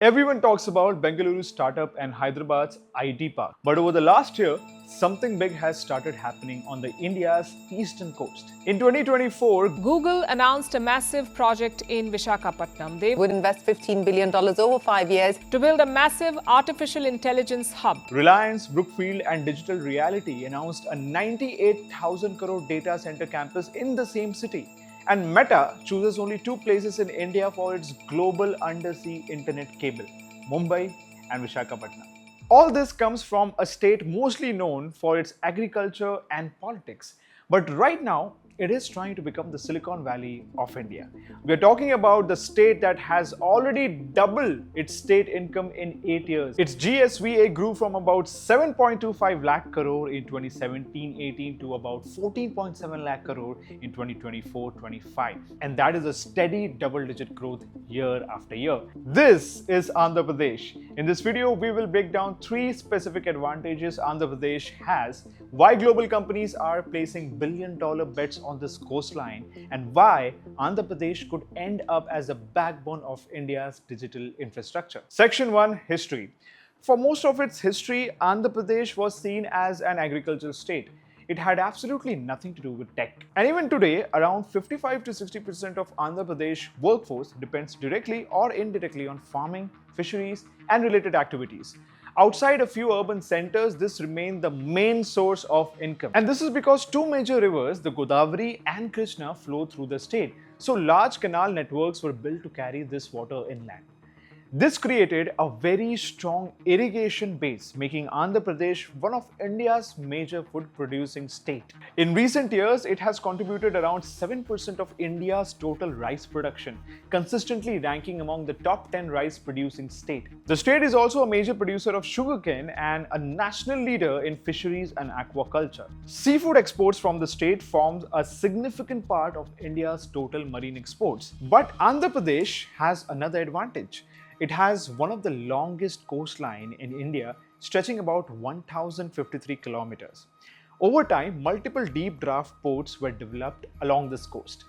Everyone talks about Bengaluru's startup and Hyderabad's IT park. But over the last year, something big has started happening on the India's eastern coast. In 2024, Google announced a massive project in Visakhapatnam. They would invest $15 billion over 5 years to build a massive artificial intelligence hub. Reliance, Brookfield and Digital Reality announced a 98,000 crore data center campus in the same city. And Meta chooses only two places in India for its global undersea internet cable, Mumbai and Visakhapatnam. All this comes from a state mostly known for its agriculture and politics. But right now, it is trying to become the Silicon Valley of India. We are talking about the state that has already doubled its state income in 8 years. Its GSVA grew from about 7.25 lakh crore in 2017-18 to about 14.7 lakh crore in 2024-25. And that is a steady double-digit growth year after year. This is Andhra Pradesh. In this video, we will break down 3 specific advantages Andhra Pradesh has, why global companies are placing billion-dollar bets on this coastline, and why Andhra Pradesh could end up as the backbone of India's digital infrastructure. Section 1: History. For most of its history, Andhra Pradesh was seen as an agricultural state. It had absolutely nothing to do with tech. And even today, around 55 to 60% of Andhra Pradesh workforce depends directly or indirectly on farming, fisheries, and related activities. Outside a few urban centers, this remained the main source of income. And this is because two major rivers, the Godavari and Krishna, flow through the state. So large canal networks were built to carry this water inland. This created a very strong irrigation base, making Andhra Pradesh one of India's major food producing states. In recent years, it has contributed around 7% of India's total rice production, consistently ranking among the top 10 rice producing states. The state is also a major producer of sugarcane and a national leader in fisheries and aquaculture. Seafood exports from the state forms a significant part of India's total marine exports. But Andhra Pradesh has another advantage. It has one of the longest coastline in India, stretching about 1,053 kilometers. Over time, multiple deep draft ports were developed along this coast.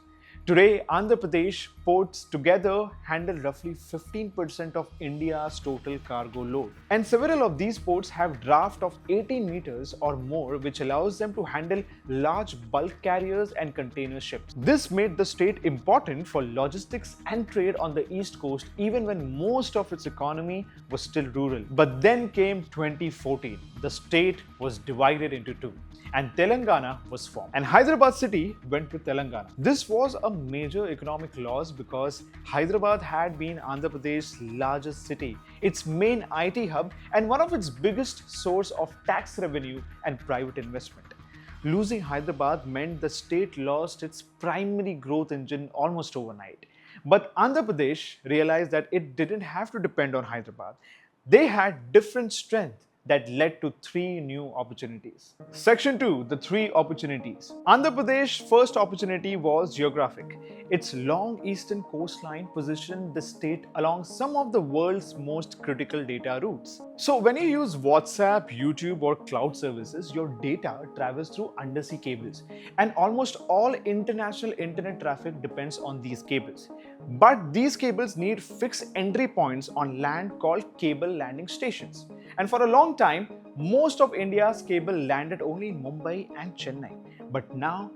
Today, Andhra Pradesh ports together handle roughly 15% of India's total cargo load. And several of these ports have draft of 18 meters or more, which allows them to handle large bulk carriers and container ships. This made the state important for logistics and trade on the east coast, even when most of its economy was still rural. But then came 2014. The state was divided into two, and Telangana was formed. And Hyderabad city went with Telangana. This was a major economic loss because Hyderabad had been Andhra Pradesh's largest city, its main IT hub, and one of its biggest source of tax revenue and private investment. Losing Hyderabad meant the state lost its primary growth engine almost overnight. But Andhra Pradesh realized that it didn't have to depend on Hyderabad. They had different strengths that led to 3 new opportunities. Section 2: The 3 opportunities. Andhra Pradesh's first opportunity was Geographic. Its long eastern coastline positioned the state along some of the world's most critical data routes. So when you use WhatsApp, YouTube or cloud services, your data travels through undersea cables, and almost all international internet traffic depends on these cables. But these cables need fixed entry points on land called cable landing stations. And for a long time, most of India's cable landed only in Mumbai and Chennai. But now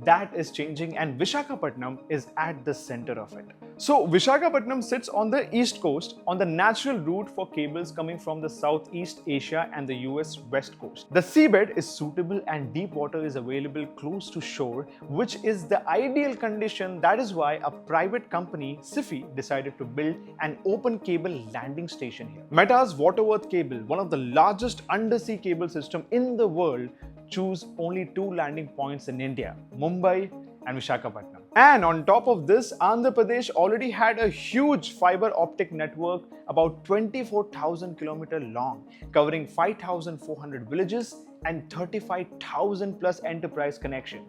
that is changing, and Visakhapatnam is at the center of it. So Visakhapatnam sits on the east coast on the natural route for cables coming from the Southeast Asia and the US west coast. The seabed is suitable and deep water is available close to shore, which is the ideal condition. That is why a private company, SIFI, decided to build an open cable landing station here. Meta's Waterworth cable, one of the largest undersea cable system in the world, choose only 2 landing points in India, Mumbai and Visakhapatnam. And on top of this, Andhra Pradesh already had a huge fiber optic network about 24,000 kilometers long, covering 5,400 villages and 35,000 plus enterprise connections.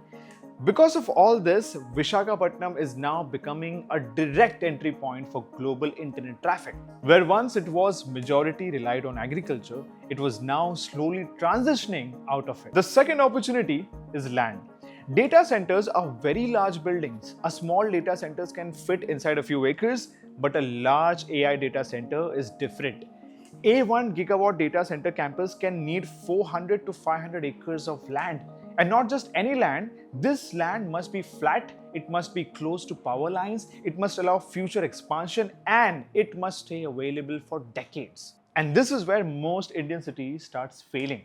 Because of all this, Visakhapatnam is now becoming a direct entry point for global internet traffic. Where once it was majority relied on agriculture, it was now slowly transitioning out of it. The second opportunity is land. Data centers are very large buildings. A small data centers can fit inside a few acres, but a large AI data center is different. A 1 gigawatt data center campus can need 400 to 500 acres of land. And not just any land, this land must be flat, it must be close to power lines, it must allow future expansion, and it must stay available for decades. And this is where most Indian cities starts failing.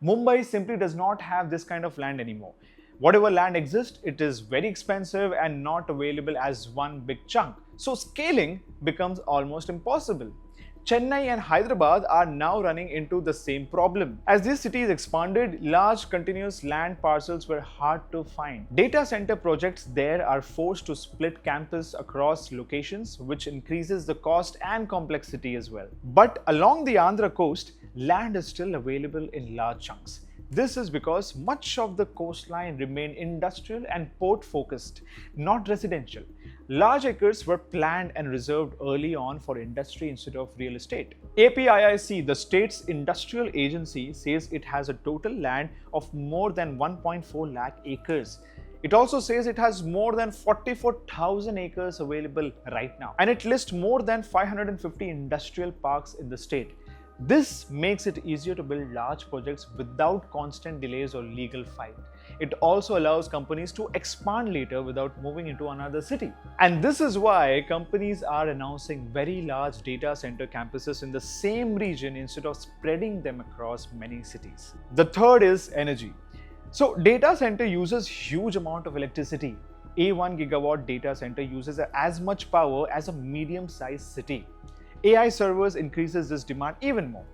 Mumbai simply does not have this kind of land anymore. Whatever land exists, it is very expensive and not available as one big chunk. So scaling becomes almost impossible. Chennai and Hyderabad are now running into the same problem. As these cities expanded, large continuous land parcels were hard to find. Data center projects there are forced to split campus across locations, which increases the cost and complexity as well. But along the Andhra coast, land is still available in large chunks. This is because much of the coastline remained industrial and port focused, not residential. Large acres were planned and reserved early on for industry instead of real estate. APIIC, the state's industrial agency, says it has a total land of more than 1.4 lakh acres. It also says it has more than 44,000 acres available right now, and it lists more than 550 industrial parks in the state. This makes it easier to build large projects without constant delays or legal fight. It also allows companies to expand later without moving into another city. And this is why companies are announcing very large data center campuses in the same region instead of spreading them across many cities. The third is energy. So data center uses huge amount of electricity. A 1 gigawatt data center uses as much power as a medium-sized city. AI servers increases this demand even more.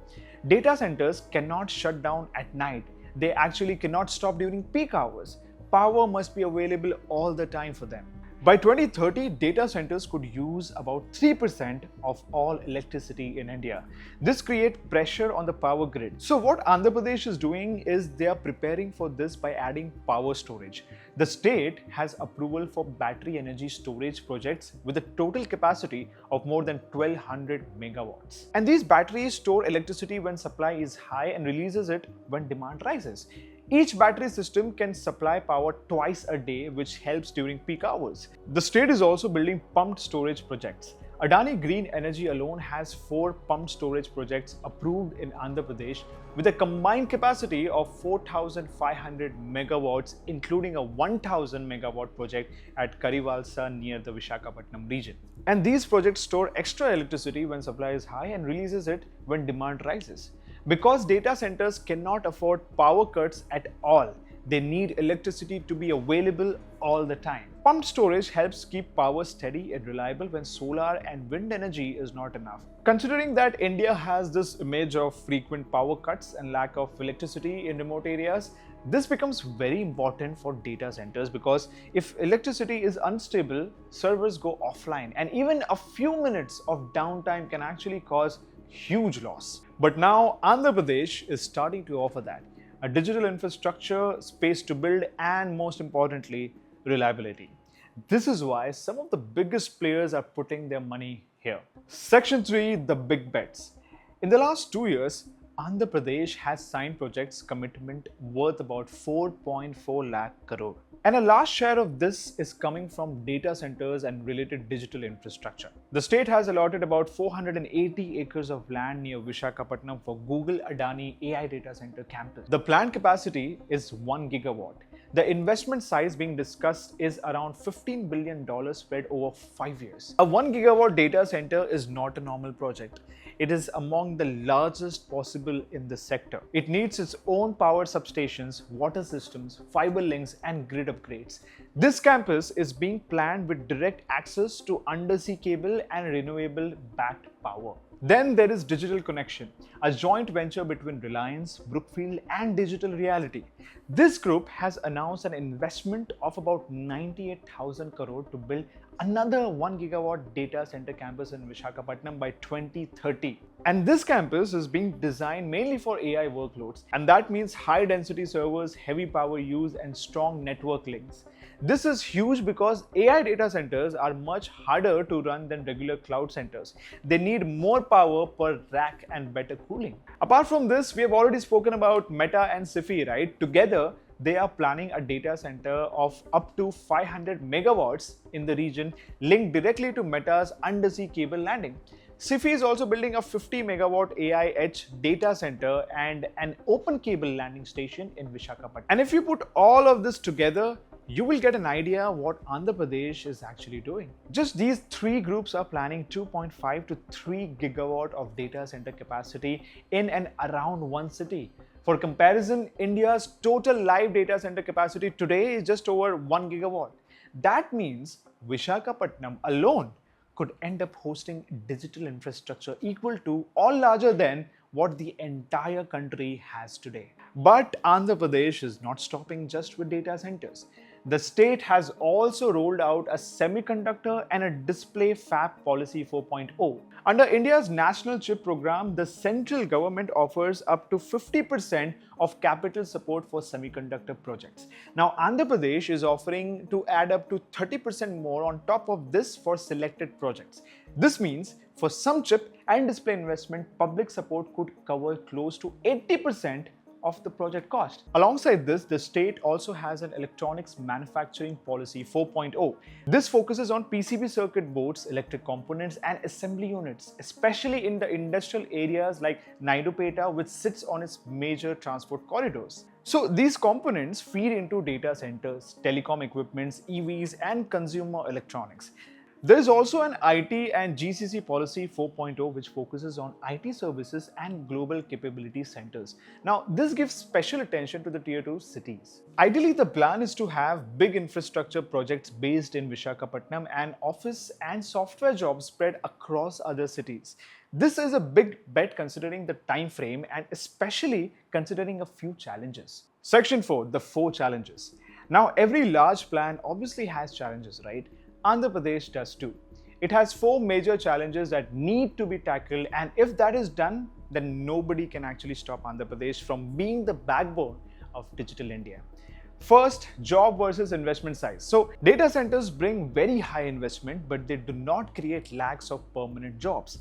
Data centers cannot shut down at night. They actually cannot stop during peak hours. Power must be available all the time for them. By 2030, data centers could use about 3% of all electricity in India. This creates pressure on the power grid. So what Andhra Pradesh is doing is they are preparing for this by adding power storage. The state has approval for battery energy storage projects with a total capacity of more than 1200 megawatts. And these batteries store electricity when supply is high and releases it when demand rises. Each battery system can supply power twice a day, which helps during peak hours. The state is also building pumped storage projects. Adani Green Energy alone has 4 pumped storage projects approved in Andhra Pradesh with a combined capacity of 4,500 megawatts, including a 1,000 megawatt project at Karivalsa near the Visakhapatnam region. And these projects store extra electricity when supply is high and releases it when demand rises. Because data centers cannot afford power cuts at all, they need electricity to be available all the time. Pumped storage helps keep power steady and reliable when solar and wind energy is not enough. Considering that India has this image of frequent power cuts and lack of electricity in remote areas, this becomes very important for data centers because if electricity is unstable, servers go offline, and even a few minutes of downtime can actually cause huge loss. But now Andhra Pradesh is starting to offer that. A digital infrastructure, space to build, and most importantly, reliability. This is why some of the biggest players are putting their money here. Section 3, the big bets. In the last 2 years, Andhra Pradesh has signed projects commitment worth about 4.4 lakh crore. And a large share of this is coming from data centers and related digital infrastructure. The state has allotted about 480 acres of land near Visakhapatnam for Google Adani AI data center campus. The planned capacity is 1 gigawatt. The investment size being discussed is around $15 billion spread over 5 years. A 1 gigawatt data center is not a normal project. It is among the largest possible in the sector. It needs its own power substations, water systems, fiber links, and grid upgrades. This campus is being planned with direct access to undersea cable and renewable backed power. Then there is Digital Connection, a joint venture between Reliance, Brookfield, and Digital Reality. This group has announced an investment of about 98,000 crore to build another 1 gigawatt data center campus in Visakhapatnam by 2030. And this campus is being designed mainly for AI workloads, and that means high density servers, heavy power use, and strong network links. This is huge because AI data centers are much harder to run than regular cloud centers. They need more power per rack and better cooling. Apart from this, we have already spoken about Meta and Sifi, right? Together, they are planning a data center of up to 500 megawatts in the region linked directly to Meta's undersea cable landing. SIFI is also building a 50 megawatt AI edge data center and an open cable landing station in Visakhapatnam. And if you put all of this together, you will get an idea what Andhra Pradesh is actually doing. Just these three groups are planning 2.5 to 3 gigawatt of data center capacity in and around one city. For comparison, India's total live data center capacity today is just over 1 gigawatt. That means Visakhapatnam alone could end up hosting digital infrastructure equal to or larger than what the entire country has today. But Andhra Pradesh is not stopping just with data centers. The state has also rolled out a semiconductor and a display fab policy 4.0. Under India's national chip program, the central government offers up to 50% of capital support for semiconductor projects. Now, Andhra Pradesh is offering to add up to 30% more on top of this for selected projects. This means for some chip and display investment, public support could cover close to 80% of the project cost. Alongside this, the state also has an electronics manufacturing policy 4.0. This focuses on PCB circuit boards, electric components and assembly units, especially in the industrial areas like Naidupeta, which sits on its major transport corridors. So these components feed into data centers, telecom equipments, EVs and consumer electronics. There is also an IT and GCC policy 4.0 which focuses on IT services and global capability centers. Now, this gives special attention to the tier 2 cities. Ideally, the plan is to have big infrastructure projects based in Visakhapatnam and office and software jobs spread across other cities. This is a big bet considering the time frame and especially considering a few challenges. Section 4, the 4 challenges. Now, every large plan obviously has challenges, right? Andhra Pradesh does too. It has 4 major challenges that need to be tackled, and if that is done, then nobody can actually stop Andhra Pradesh from being the backbone of digital India. First, job versus investment size. So, data centers bring very high investment, but they do not create lakhs of permanent jobs.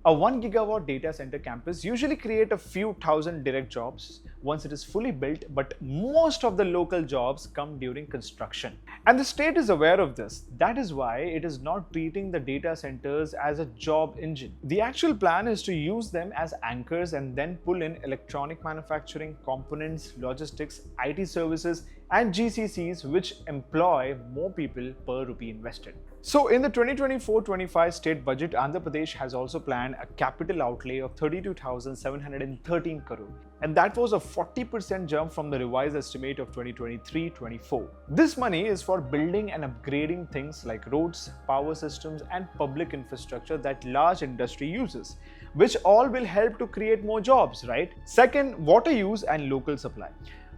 A 1 gigawatt data center campus usually creates a few thousand direct jobs once it is fully built, but most of the local jobs come during construction. And the state is aware of this. That is why it is not treating the data centers as a job engine. The actual plan is to use them as anchors and then pull in electronic manufacturing, components, logistics, IT services, and GCCs which employ more people per rupee invested. So in the 2024-25 state budget, Andhra Pradesh has also planned a capital outlay of 32,713 crore. And that was a 40% jump from the revised estimate of 2023-24. This money is for building and upgrading things like roads, power systems and public infrastructure that large industry uses, which all will help to create more jobs, right? Second, water use and local supply.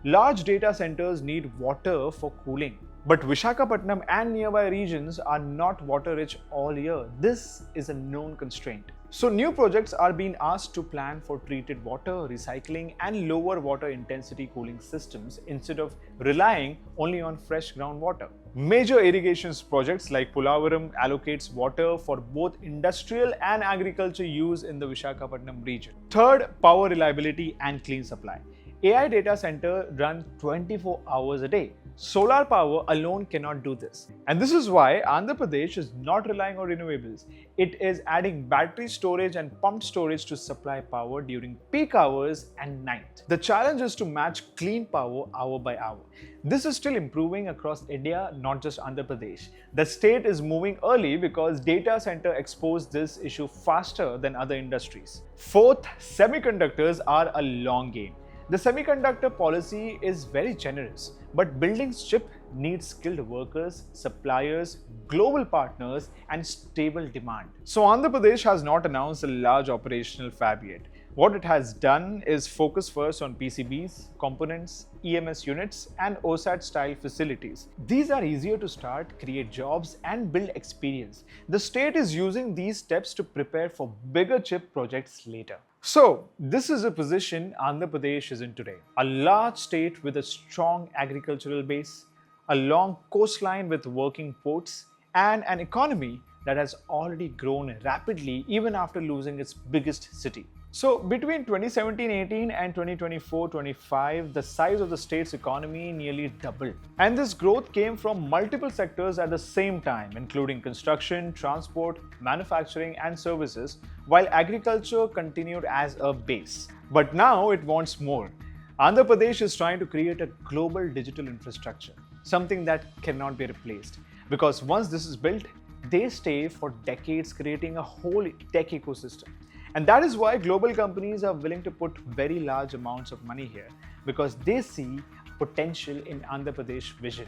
Large data centers need water for cooling. But Visakhapatnam and nearby regions are not water rich all year. This is a known constraint. So new projects are being asked to plan for treated water, recycling and lower water intensity cooling systems instead of relying only on fresh groundwater. Major irrigation projects like Polavaram allocates water for both industrial and agriculture use in the Visakhapatnam region. Third, power reliability and clean supply. AI data center run 24 hours a day. Solar power alone cannot do this. And this is why Andhra Pradesh is not relying on renewables. It is adding battery storage and pumped storage to supply power during peak hours and night. The challenge is to match clean power hour by hour. This is still improving across India, not just Andhra Pradesh. The state is moving early because data center exposed this issue faster than other industries. Fourth, semiconductors are a long game. The semiconductor policy is very generous, but building chip needs skilled workers, suppliers, global partners, and stable demand. So Andhra Pradesh has not announced a large operational fab yet. What it has done is focus first on PCBs, components, EMS units, and OSAT style facilities. These are easier to start, create jobs, and build experience. The state is using these steps to prepare for bigger chip projects later. So, this is a position Andhra Pradesh is in today. A large state with a strong agricultural base, a long coastline with working ports, and an economy that has already grown rapidly even after losing its biggest city. So between 2017-18 and 2024-25, the size of the state's economy nearly doubled. And this growth came from multiple sectors at the same time, including construction, transport, manufacturing, and services, while agriculture continued as a base. But now it wants more. Andhra Pradesh is trying to create a global digital infrastructure, something that cannot be replaced. Because once this is built, they stay for decades, creating a whole tech ecosystem. And that is why global companies are willing to put very large amounts of money here, because they see potential in Andhra Pradesh vision.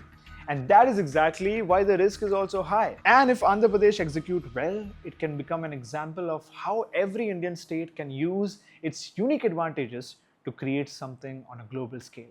And that is exactly why the risk is also high. And if Andhra Pradesh execute well, it can become an example of how every Indian state can use its unique advantages to create something on a global scale.